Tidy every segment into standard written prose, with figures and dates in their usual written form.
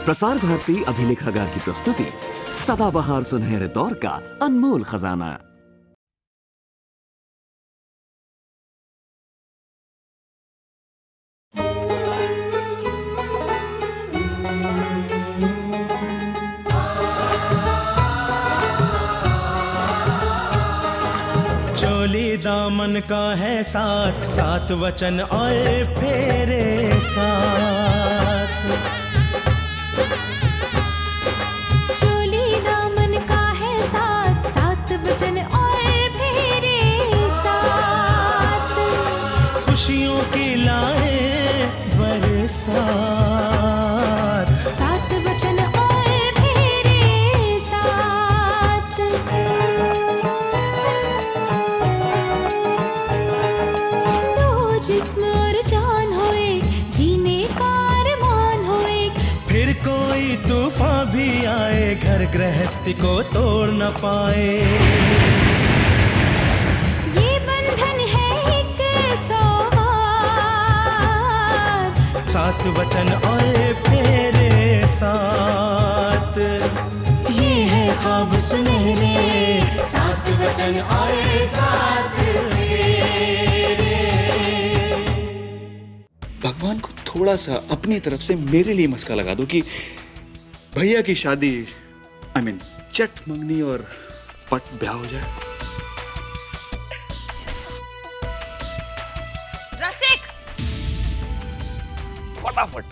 प्रसार भारती अभिलेखागार की प्रस्तुति सदाबहार सुनहरे दौर का अनमोल खजाना। चोली दामन का है साथ, सात वचन और फेरे साथ। चोली दामन का है साथ, सात वचन और फेरे साथ। खुशियों की लाए बरसात, सात वचन और फेरे साथ। दो जिस्म और जान हो एक, जीने का अरमान हो एक। फिर कोई तूफान भी आए, घर गृहस्थी को तोड़ न पाए। ये बंधन है एक सौगात, सात वचन और फेरे साथ। ये है ख्वाब सुनहरे, सात वचन और सात फेरे। भगवान को थोड़ा सा अपनी तरफ से मेरे लिए मस्का लगा दो कि भैया की शादी चट मंगनी और पट ब्याह हो जाए। रसिक, फटाफट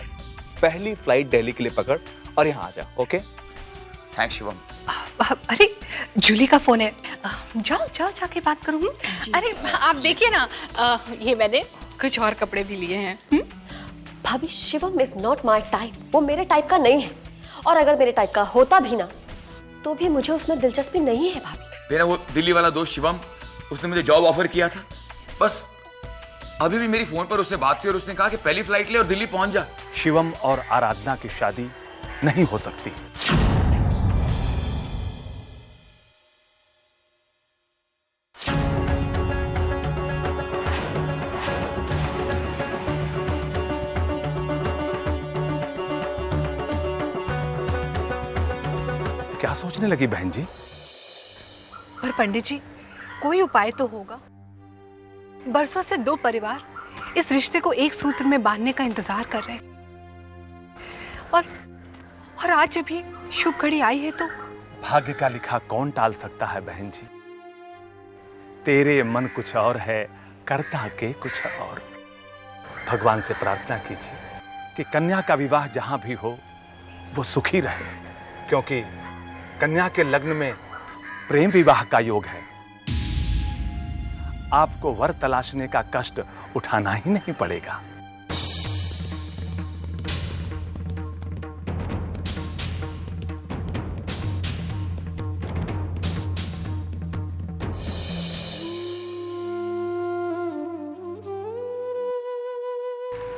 पहली फ्लाइट दिल्ली के लिए पकड़ और यहाँ आ जा। Okay, thanks Shivam. अरे जूली का फोन है, जाओ जाओ जाके बात करूँ। अरे आप देखिए ना, ये मैंने कुछ और कपड़े भी लिए हैं। भाभी, Shivam is not my type. वो मेरे टाइप का नहीं है, और अगर मेरे टाइप का होता भी ना तो भी मुझे उसमें दिलचस्पी नहीं है भाभी। मेरा वो दिल्ली वाला दोस्त शिवम, उसने मुझे जॉब ऑफर किया था। बस अभी भी मेरी फोन पर उससे बात हुई और उसने कहा कि पहली फ्लाइट ले और दिल्ली पहुंच जा। शिवम और आराधना की शादी नहीं हो सकती। क्या सोचने लगी बहन जी? पर पंडित जी, कोई उपाय तो होगा। बरसों से दो परिवार इस रिश्ते को एक सूत्र में बांधने का इंतजार कर रहे हैं, और आज जब ये शुभ घड़ी आई है तो भाग्य का लिखा कौन टाल सकता है बहन जी? तेरे मन कुछ और है, करता के कुछ और। भगवान से प्रार्थना कीजिए कि कन्या का विवाह जहां भी हो वो सुखी रहे, क्योंकि कन्या के लग्न में प्रेम विवाह का योग है। आपको वर तलाशने का कष्ट उठाना ही नहीं पड़ेगा।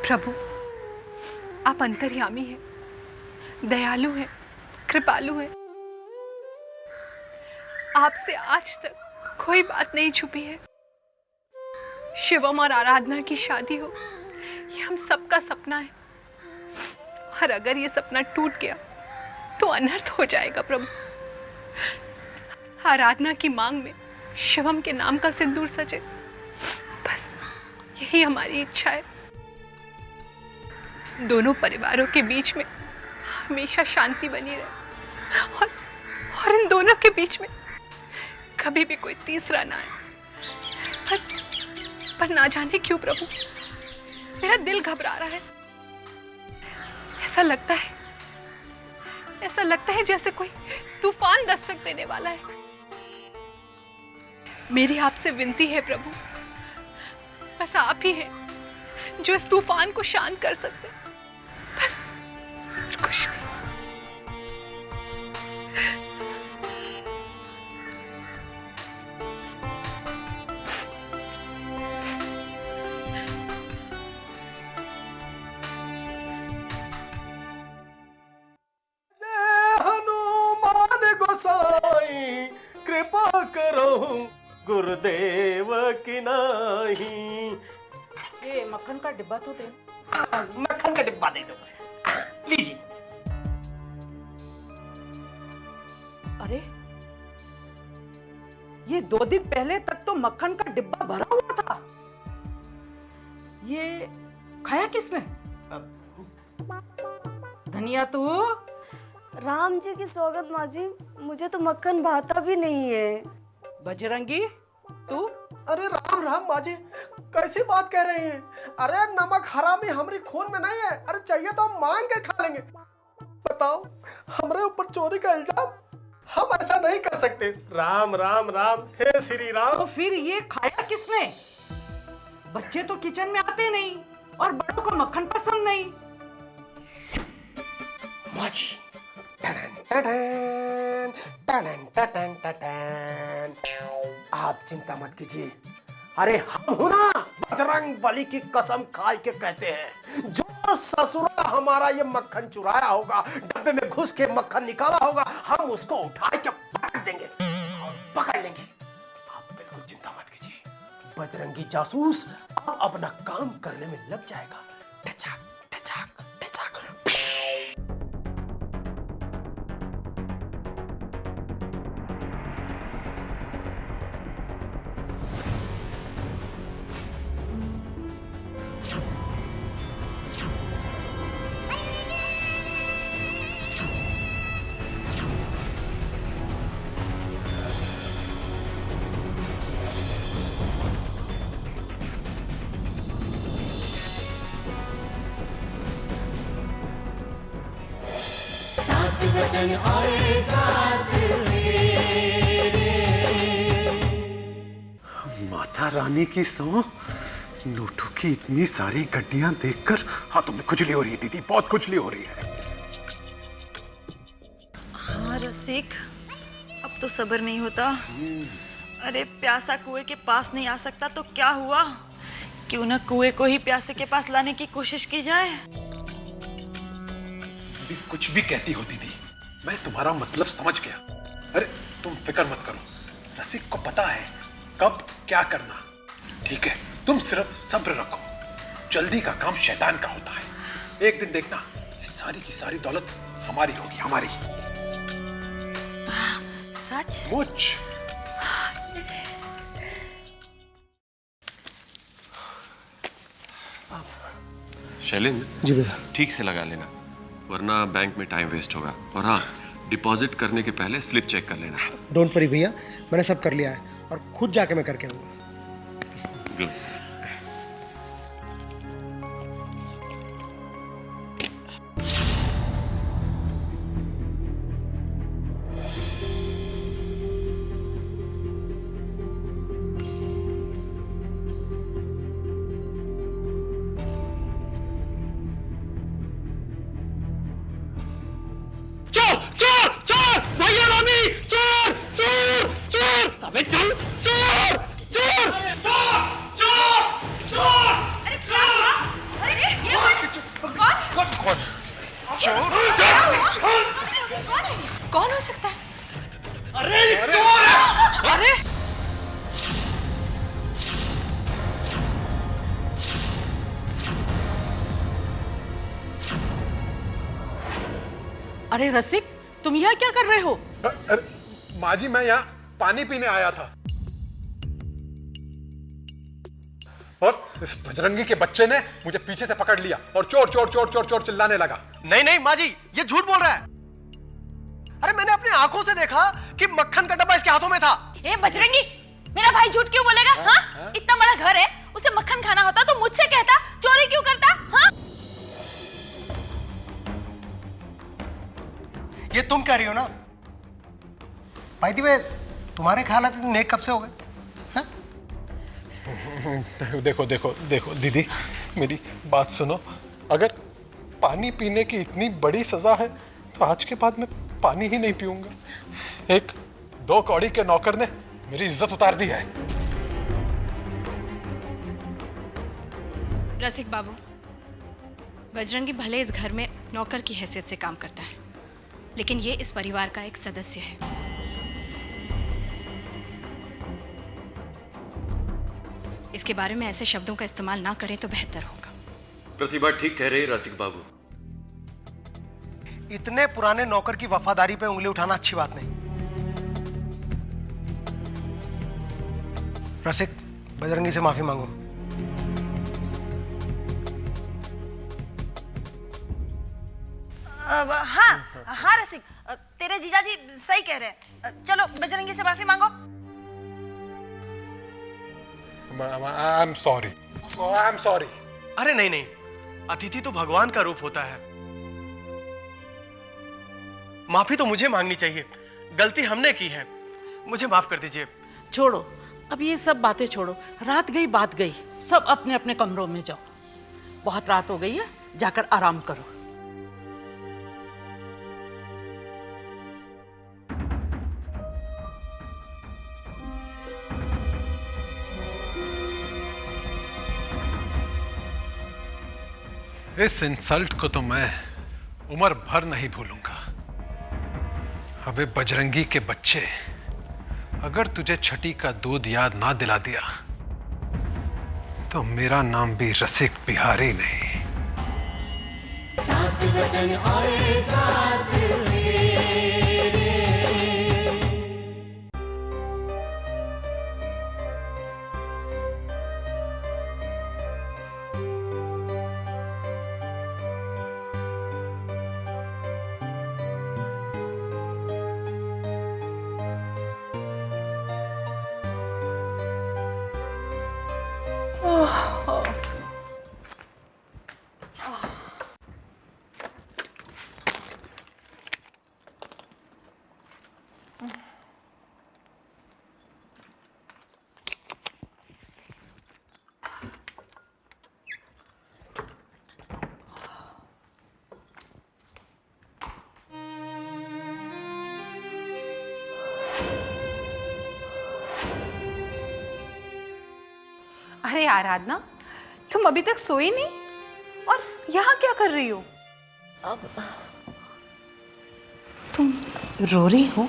प्रभु, आप अंतर्यामी हैं, दयालु हैं, कृपालु हैं। आपसे आज तक कोई बात नहीं छुपी है। शिवम और आराधना की शादी हो, ये हम सबका सपना है, और अगर ये सपना टूट गया तो अनर्थ हो जाएगा प्रभु। आराधना की मांग में शिवम के नाम का सिंदूर सजे, बस यही हमारी इच्छा है। दोनों परिवारों के बीच में हमेशा शांति बनी रहे, और इन दोनों के बीच में कभी भी कोई तीसरा ना आए। पर ना जाने क्यों प्रभु, मेरा दिल घबरा रहा है। ऐसा लगता है जैसे कोई तूफान दस्तक देने वाला है। मेरी आपसे विनती है प्रभु, बस आप ही हैं जो इस तूफान को शांत कर सकते हैं। बस और कुछ नहीं। कृपा करो गुरुदेव की नाही। ये मक्खन का डिब्बा तो दे। मक्खन का डिब्बा दे दो। लीजिए। अरे ये 2 दिन पहले तक तो मक्खन का डिब्बा भरा हुआ था। ये खाया किसने? धनिया तू? राम जी की सौगत माँ जी, मुझे तो मक्खन भाता भी नहीं है। बजरंगी तू? अरे राम राम माँ जी, कैसी बात कह रही हैं? अरे नमक हरामी हमारी खून में नहीं है। अरे चाहिए तो हम मांग के खा लेंगे। बताओ, हमारे ऊपर चोरी का इल्जाम, हम ऐसा नहीं कर सकते। राम राम राम, हे श्री राम। तो फिर ये खाया किसने? बच्चे तो किचन में आते नहीं और बड़ों को मक्खन पसंद नहीं। माँ जी, आप चिंता मत कीजिए। अरे हम हो ना, बजरंग बली की कसम खाई के कहते हैं, जो ससुरा हमारा ये मक्खन चुराया होगा, डब्बे में घुस के मक्खन निकाला होगा, हम उसको उठा के पकड़ देंगे और पकड़ लेंगे। आप बिल्कुल चिंता मत कीजिए। बजरंगी जासूस अब अपना काम करने में लग जाएगा। टचाक टचाक टचाक। माता रानी की सौ, नोटों की इतनी सारी गड्डियां देखकर हाथों में खुजली हो रही है दीदी, बहुत खुजली हो रही है। हाँ रसिक, अब तो सब्र नहीं होता। अरे प्यासा कुएं के पास नहीं आ सकता तो क्या हुआ, क्यों ना कुएं को ही प्यासे के पास लाने की कोशिश की जाए। कुछ भी कहती हो दीदी, मैं तुम्हारा मतलब समझ गया। अरे तुम फिक्र मत करो, रसिक को पता है कब क्या करना। ठीक है, तुम सिर्फ सब्र रखो। जल्दी का काम शैतान का होता है। एक दिन देखना, सारी की सारी दौलत हमारी होगी, हमारी। सच? मुझ शैलेंद्र जी भैया, ठीक से लगा लेना, वरना बैंक में टाइम वेस्ट होगा। और हाँ, डिपॉजिट करने के पहले स्लिप चेक कर लेना। डोंट वरी भैया, मैंने सब कर लिया है और खुद जाके मैं करके आऊंगा। गुड। कौन हो सकता है? अरे चोर है! अरे अरे रसिक, तुम यहाँ क्या कर रहे हो? अरे माँ जी, मैं यहाँ पानी पीने आया था और इस बजरंगी के बच्चे ने मुझे पीछे से पकड़ लिया और चोर चोर चोर चोर चोर चिल्लाने लगा। नहीं नहीं माँ जी, ये झूठ बोल रहा है। अरे मैंने अपनी आंखों से देखा कि मक्खन का डब्बा इसके हाथों में था। ए बजरंगी, मेरा भाई झूठ क्यों बोलेगा? हाँ? इतना बड़ा घर है, उसे मक्खन खाना होता तो मुझसे कहता, चोरी क्यों करता? हाँ? ये तुम कह रही हो ना? भाई दी, तुम्हारे ख्याल इतने नेक कब से हो गए? देखो देखो देखो दीदी, मेरी बात सुनो। अगर पानी पीने की इतनी बड़ी सजा है तो आज के बाद मैं पानी ही नहीं पीऊंगा। एक 2 कौड़ी के नौकर ने मेरी इज्जत उतार दी है। रसिक बाबू, बजरंगी भले इस घर में नौकर की हैसियत से काम करता है, लेकिन ये इस परिवार का एक सदस्य है। इसके बारे में ऐसे शब्दों का इस्तेमाल ना करें तो बेहतर होगा। प्रतिभा ठीक कह रही रसिक बाबू। इतने पुराने नौकर की वफादारी पे उंगली उठाना अच्छी बात नहीं। रसिक, बजरंगी से माफी मांगो। हाँ रसिक, तेरे जीजाजी सही कह रहे हैं। चलो बजरंगी से माफी मांगो। I am sorry. अरे नहीं नहीं, अतिथि तो भगवान का रूप होता है। माफी तो मुझे मांगनी चाहिए, गलती हमने की है, मुझे माफ कर दीजिए। छोड़ो, अब ये सब बातें छोड़ो। रात गई बात गई, सब अपने अपने कमरों में जाओ। बहुत रात हो गई है, जाकर आराम करो। इस इंसल्ट को तो मैं उम्र भर नहीं भूलूंगा। अबे बजरंगी के बच्चे, अगर तुझे छठी का दूध याद ना दिला दिया तो मेरा नाम भी रसिक बिहारी नहीं। सात वचन आए साथ मेरे। अरे आराधना, तुम अभी तक सोई नहीं और यहाँ क्या कर रही हो? तुम रो रही हो?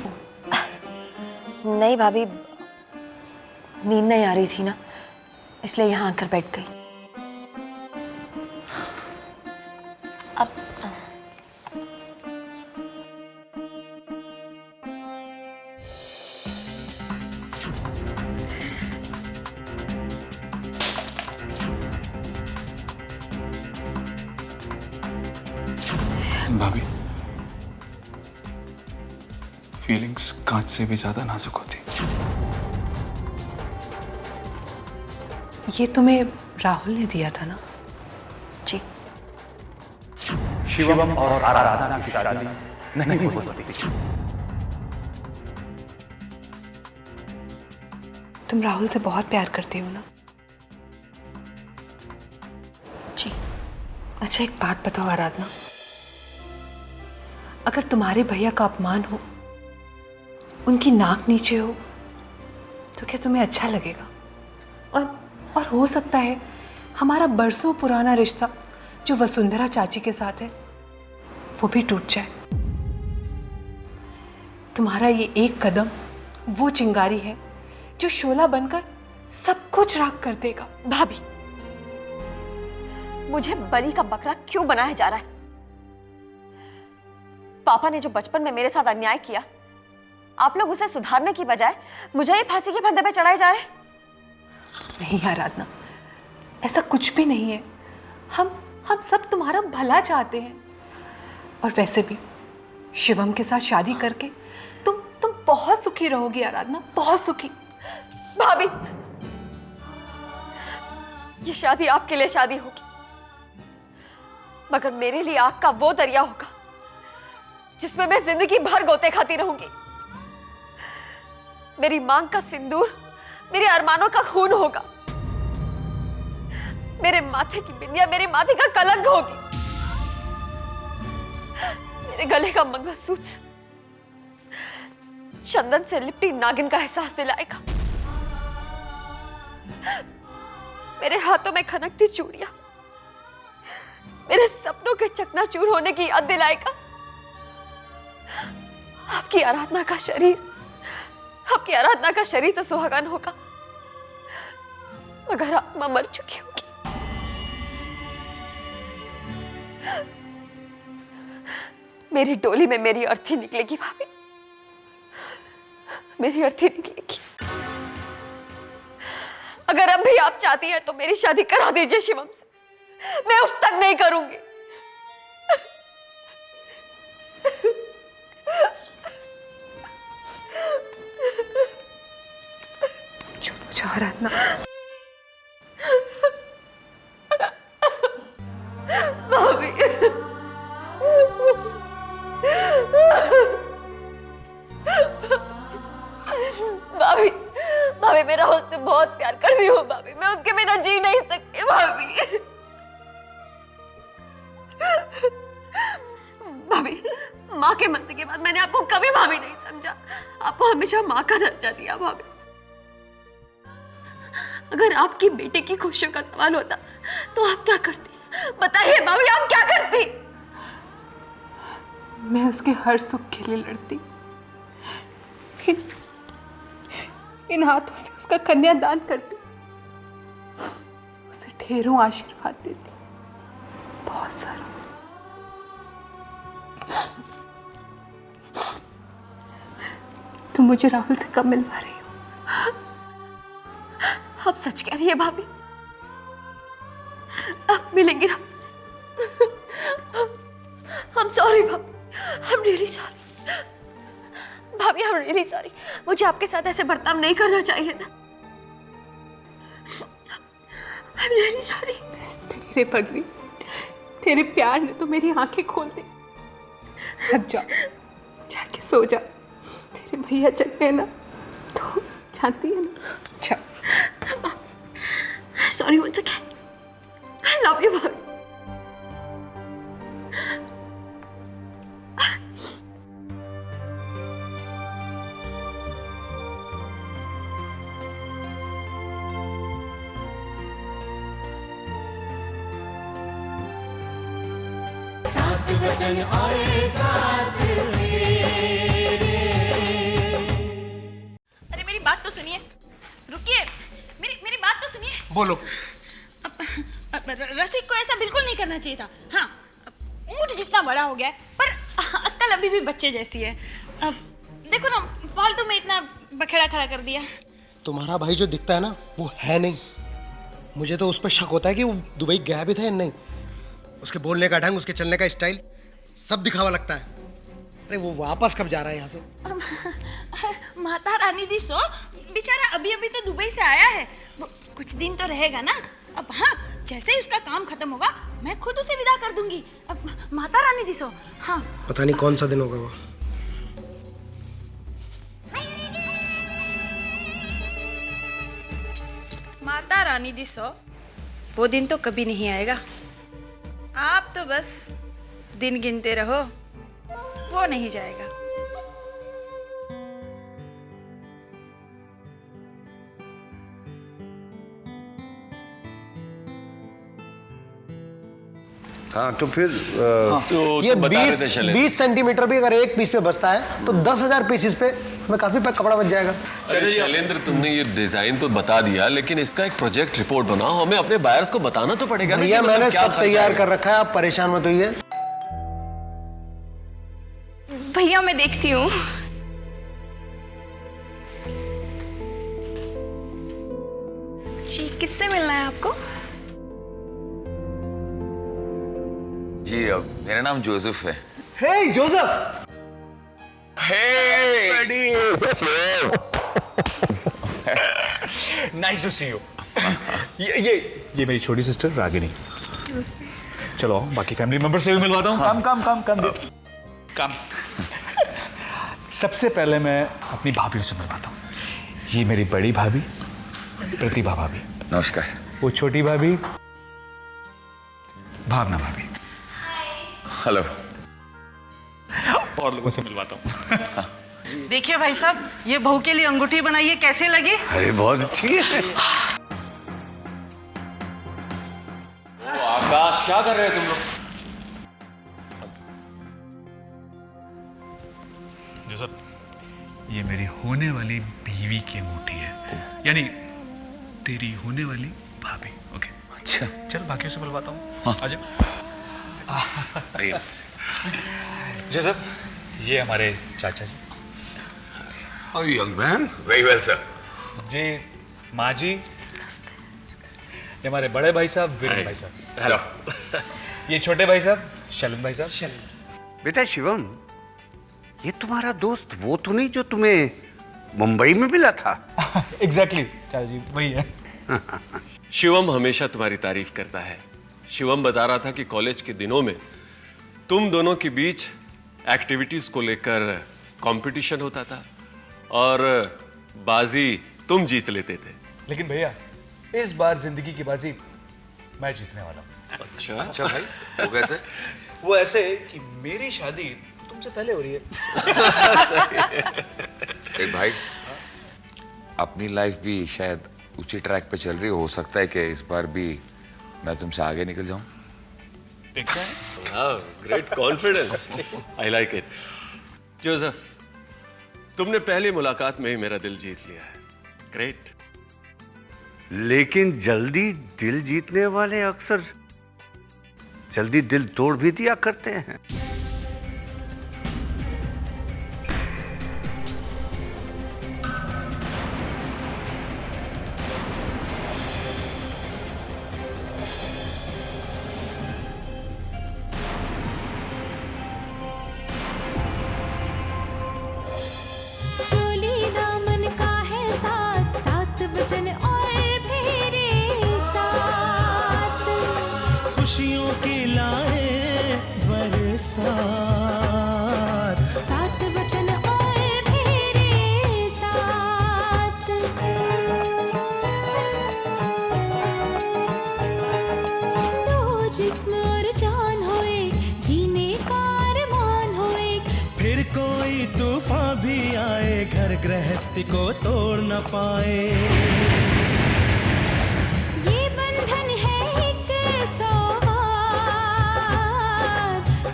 नहीं भाभी, नींद नहीं आ रही थी ना, इसलिए यहाँ आकर बैठ गई। अब भाभी, फीलिंग्स कांच से भी ज्यादा नाजुक होती। ये तुम्हें राहुल ने दिया था ना? जी। शिवम और आराधना की शादी नहीं हो सकती। तुम राहुल से बहुत प्यार करती हो ना? जी। अच्छा एक बात बताओ आराधना, अगर तुम्हारे भैया का अपमान हो, उनकी नाक नीचे हो, तो क्या तुम्हें अच्छा लगेगा? और हो सकता है हमारा बरसों पुराना रिश्ता जो वसुंधरा चाची के साथ है वो भी टूट जाए। तुम्हारा ये एक कदम वो चिंगारी है जो शोला बनकर सब कुछ राख कर देगा। भाभी, मुझे बलि का बकरा क्यों बनाया जा रहा है? पापा ने जो बचपन में मेरे साथ अन्याय किया, आप लोग उसे सुधारने की बजाय मुझे ही फांसी के फंदे पे चढ़ाए जा रहे हैं। नहीं आराधना, ऐसा कुछ भी नहीं है। हम सब तुम्हारा भला चाहते हैं। और वैसे भी शिवम के साथ शादी करके तुम बहुत सुखी रहोगी आराधना, बहुत सुखी। भाभी, ये शादी आपके लिए शादी होगी, मगर मेरे लिए आग का वो दरिया होगा जिसमें मैं जिंदगी भर गोते खाती रहूंगी। मेरी मांग का सिंदूर मेरे अरमानों का खून होगा, मेरे माथे की बिंदिया मेरे माथे का कलंक होगी, मेरे गले का मंगलसूत्र चंदन से लिपटी नागिन का एहसास दिलाएगा, मेरे हाथों में खनकती चूड़ियां मेरे सपनों के चकनाचूर होने की याद दिलाएगा। आपकी आराधना का शरीर तो सुहागन होगा, मगर आत्मा मर चुकी होगी। मेरी डोली में मेरी अर्थी निकलेगी भाभी, मेरी अर्थी निकलेगी। अगर अब भी आप चाहती हैं तो मेरी शादी करा दीजिए शिवम से, मैं उस तक नहीं करूंगी। चुप हो जाओ आराधना। भाभी भाभी भाभी मैं राहुल से बहुत प्यार करती हूँ भाभी, मैं उसके बिना जी नहीं सकती भाभी। भाभी माँ के मरने के बाद मैंने आपको कभी भाभी नहीं समझा, आपको हमेशा माँ का दर्जा दिया भाभी। अगर आपकी बेटे की खुशियों का सवाल होता तो आप क्या करती? बताइए भाभी, आप क्या करती? मैं उसके हर सुख के लिए लड़ती, इन हाथों से उसका कन्यादान करती, उसे ढेरों आशीर्वाद देती, बहुत सारा। तुम मुझे राहुल से कब मिलवा रही हो? आप सच कह रही है भाभी? आप मिलेंगे राहुल से? I'm sorry भाभी, I'm really sorry। भाभी I'm really sorry, मुझे आपके साथ ऐसे बर्ताव नहीं करना चाहिए था। I'm really sorry। तेरे पगली, तेरे प्यार ने तो मेरी आंखें खोल दी। अब जाओ, जाके सो जा। तेरे भैया चल गए ना, तो जानती है ना। जाओ। Sorry once again। I love you भाभी। सात वचन और साथ अरे मेरी बात तो सुनिए, रुकिए, मेरी बात तो सुनिए। बोलो। रसिक को ऐसा बिल्कुल नहीं करना चाहिए था। हाँ, ऊंट जितना बड़ा हो गया है, पर अक्कल अभी भी बच्चे जैसी है। देखो ना, फालतू में इतना बखेड़ा खड़ा कर दिया। तुम्हारा भाई जो दिखता है ना, वो है नहीं। मुझे तो उस पर शक होता है कि वो दुबई गया भी था या नहीं। उसके बोलने का ढंग, उसके चलने का स्टाइल सब दिखावा लगता है। अरे वो वापस कब जा रहा है यहाँ से? माता रानी दी सो, बेचारा अभी अभी तो दुबई से आया है, वो कुछ दिन तो रहेगा ना। अब हाँ, जैसे ही उसका काम खत्म होगा मैं खुद उसे विदा कर दूंगी। अब माता रानी दी सो। हाँ, पता नहीं कौन सा दिन होगा वो। माता रानी दी सो, वो दिन तो कभी नहीं आएगा। आप तो बस दिन गिनते रहो, वो नहीं जाएगा। हाँ तो फिर तो ये 20 सेंटीमीटर भी अगर एक पीस पे बचता है तो 10,000 पीसेस पे हमें काफी कपड़ा बच जाएगा। अरे शैलेंद्र, तुमने ये डिजाइन तो बता दिया, लेकिन इसका एक प्रोजेक्ट रिपोर्ट बनाओ, हमें अपने बायर्स को बताना तो पड़ेगा। भैया मैंने सब तैयार कर रखा है, आप परेशान मत होइए। भैया मैं देखती हूँ। जी किससे मिलना है आपको? जी मेरा नाम जोसेफ है। Hey Joseph. Nice to see you. ये मेरी छोटी सिस्टर रागिनी। चलो बाकी फैमिली मेंबर से भी मिलवाता हूँ। काम। सबसे पहले मैं अपनी भाभीयों से मिलवाता हूँ। ये मेरी बड़ी भाभी प्रतिभा भाभी। नमस्कार। वो छोटी भाभी भावना भाभी। हेलो। और लोगों से मिलवाता हूँ। देखिए भाई साहब, ये बहू के लिए अंगूठी बनाई है, कैसे लगी? अरे बहुत अच्छी है। आकाश, क्या कर रहे हैं तुम लोग? जोसेफ, ये मेरी होने वाली बीवी की अंगूठी है, यानी तेरी होने वाली भाभी। ओके अच्छा, चल बाकियों से मिलवाता हूँ। हाँ। आजा। जोसेफ, ये हमारे चाचा जी। Oh, young man. Very well, sir. जी माँ जी। ये हमारे बड़े भाई साहब वीरेन भाई साहब। हेलो। ये छोटे भाई साहब शैलन भाई साहब। बेटा शिवम, ये तुम्हारा दोस्त वो तो नहीं जो तुम्हें मुंबई में मिला था? एग्जैक्टली चाचा जी, वही है। शिवम हमेशा तुम्हारी तारीफ करता है। शिवम बता रहा था कि कॉलेज के दिनों में तुम दोनों के बीच एक्टिविटीज को लेकर कंपटीशन होता था और बाजी तुम जीत लेते थे। लेकिन भैया इस बार जिंदगी की बाजी मैं जीतने वाला हूँ। अच्छा अच्छा भाई, वो कैसे? वो ऐसे कि मेरी शादी तुमसे पहले हो रही है। एक भाई, अपनी लाइफ भी शायद उसी ट्रैक पे चल रही हो सकता है कि इस बार भी मैं तुमसे आगे निकल जाऊं। देखते हैं। हाँ, great confidence, I like it. Joseph, तुमने पहली मुलाकात में ही मेरा दिल जीत लिया है। ग्रेट। लेकिन जल्दी दिल जीतने वाले अक्सर जल्दी दिल तोड़ भी दिया करते हैं। चोली दामन का है साथ, सात वचन और फेरे साथ, खुशियों की लाए बरसात, सात वचन और फेरे साथ। दो जिस्म और जान होए, जीने का अरमान होए, फिर कोई तूफान भी आए घर गृहस्थी को तोड़ न पाए। ये बंधन है एक सौगात,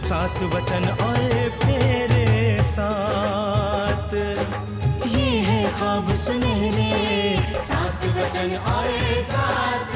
सात वचन और फेरे साथ, ये है ख्वाब सुनहरे, सात वचन और साथ।